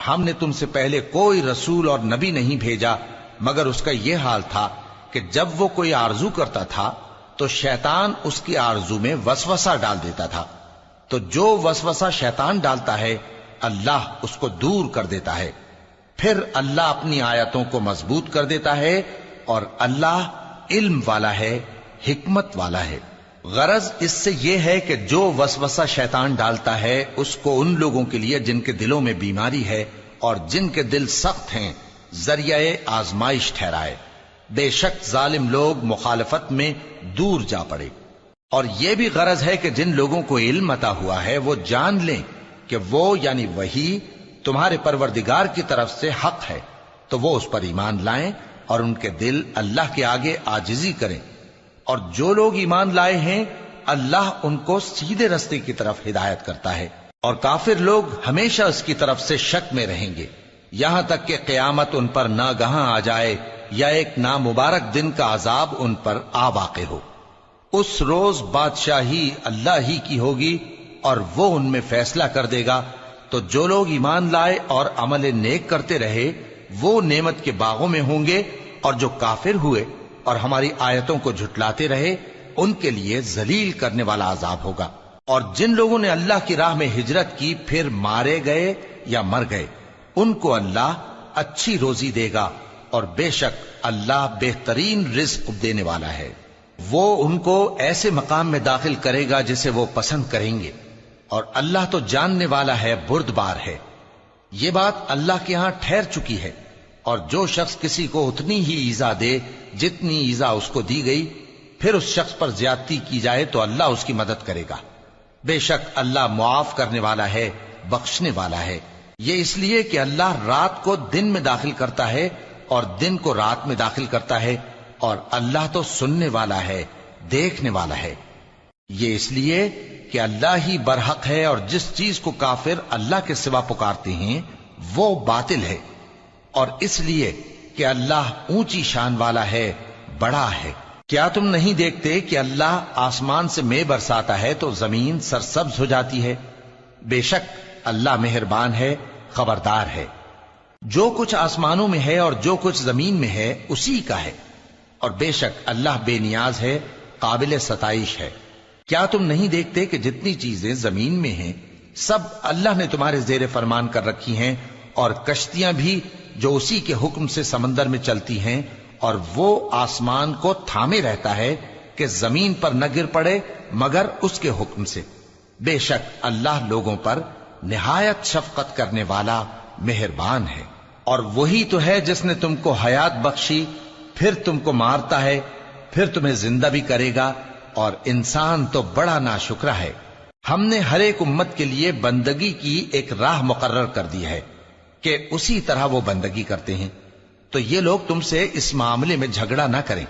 ہم نے تم سے پہلے کوئی رسول اور نبی نہیں بھیجا مگر اس کا یہ حال تھا کہ جب وہ کوئی آرزو کرتا تھا تو شیطان اس کی آرزو میں وسوسہ ڈال دیتا تھا، تو جو وسوسہ شیطان ڈالتا ہے اللہ اس کو دور کر دیتا ہے، پھر اللہ اپنی آیتوں کو مضبوط کر دیتا ہے، اور اللہ علم والا ہے، حکمت والا ہے۔ غرض اس سے یہ ہے کہ جو وسوسہ شیطان ڈالتا ہے اس کو ان لوگوں کے لیے جن کے دلوں میں بیماری ہے اور جن کے دل سخت ہیں ذریعہ آزمائش ٹھہرائے۔ بے شک ظالم لوگ مخالفت میں دور جا پڑے۔ اور یہ بھی غرض ہے کہ جن لوگوں کو علم عطا ہوا ہے وہ جان لیں کہ وہ یعنی وہی تمہارے پروردگار کی طرف سے حق ہے، تو وہ اس پر ایمان لائیں اور ان کے دل اللہ کے آگے عاجزی کریں۔ اور جو لوگ ایمان لائے ہیں اللہ ان کو سیدھے رستے کی طرف ہدایت کرتا ہے، اور کافر لوگ ہمیشہ اس کی طرف سے شک میں رہیں گے یہاں تک کہ قیامت ان پر ناگہاں آ جائے یا ایک نامبارک دن کا عذاب ان پر آ واقع ہو۔ اس روز بادشاہی اللہ ہی کی ہوگی اور وہ ان میں فیصلہ کر دے گا، تو جو لوگ ایمان لائے اور عمل نیک کرتے رہے وہ نعمت کے باغوں میں ہوں گے، اور جو کافر ہوئے اور ہماری آیتوں کو جھٹلاتے رہے ان کے لیے ذلیل کرنے والا عذاب ہوگا۔ اور جن لوگوں نے اللہ کی راہ میں ہجرت کی پھر مارے گئے یا مر گئے ان کو اللہ اچھی روزی دے گا، اور بے شک اللہ بہترین رزق دینے والا ہے۔ وہ ان کو ایسے مقام میں داخل کرے گا جسے وہ پسند کریں گے، اور اللہ تو جاننے والا ہے، بردبار ہے۔ یہ بات اللہ کے ہاں ٹھہر چکی ہے، اور جو شخص کسی کو اتنی ہی ایذا دے جتنی ایذا اس کو دی گئی، پھر اس شخص پر زیادتی کی جائے تو اللہ اس کی مدد کرے گا۔ بے شک اللہ معاف کرنے والا ہے، بخشنے والا ہے۔ یہ اس لیے کہ اللہ رات کو دن میں داخل کرتا ہے اور دن کو رات میں داخل کرتا ہے، اور اللہ تو سننے والا ہے، دیکھنے والا ہے۔ یہ اس لیے کہ اللہ ہی برحق ہے، اور جس چیز کو کافر اللہ کے سوا پکارتے ہیں وہ باطل ہے، اور اس لیے کہ اللہ اونچی شان والا ہے، بڑا ہے۔ کیا تم نہیں دیکھتے کہ اللہ آسمان سے مے برساتا ہے تو زمین سرسبز ہو جاتی ہے؟ بے شک اللہ مہربان ہے، خبردار ہے۔ جو کچھ آسمانوں میں ہے اور جو کچھ زمین میں ہے اسی کا ہے، اور بے شک اللہ بے نیاز ہے، قابل ستائش ہے۔ کیا تم نہیں دیکھتے کہ جتنی چیزیں زمین میں ہیں سب اللہ نے تمہارے زیر فرمان کر رکھی ہیں، اور کشتیاں بھی جو اسی کے حکم سے سمندر میں چلتی ہیں، اور وہ آسمان کو تھامے رہتا ہے کہ زمین پر نہ گر پڑے مگر اس کے حکم سے۔ بے شک اللہ لوگوں پر نہایت شفقت کرنے والا مہربان ہے۔ اور وہی تو ہے جس نے تم کو حیات بخشی، پھر تم کو مارتا ہے، پھر تمہیں زندہ بھی کرے گا، اور انسان تو بڑا ناشکرا ہے۔ ہم نے ہر ایک امت کے لیے بندگی کی ایک راہ مقرر کر دی ہے کہ اسی طرح وہ بندگی کرتے ہیں، تو یہ لوگ تم سے اس معاملے میں جھگڑا نہ کریں۔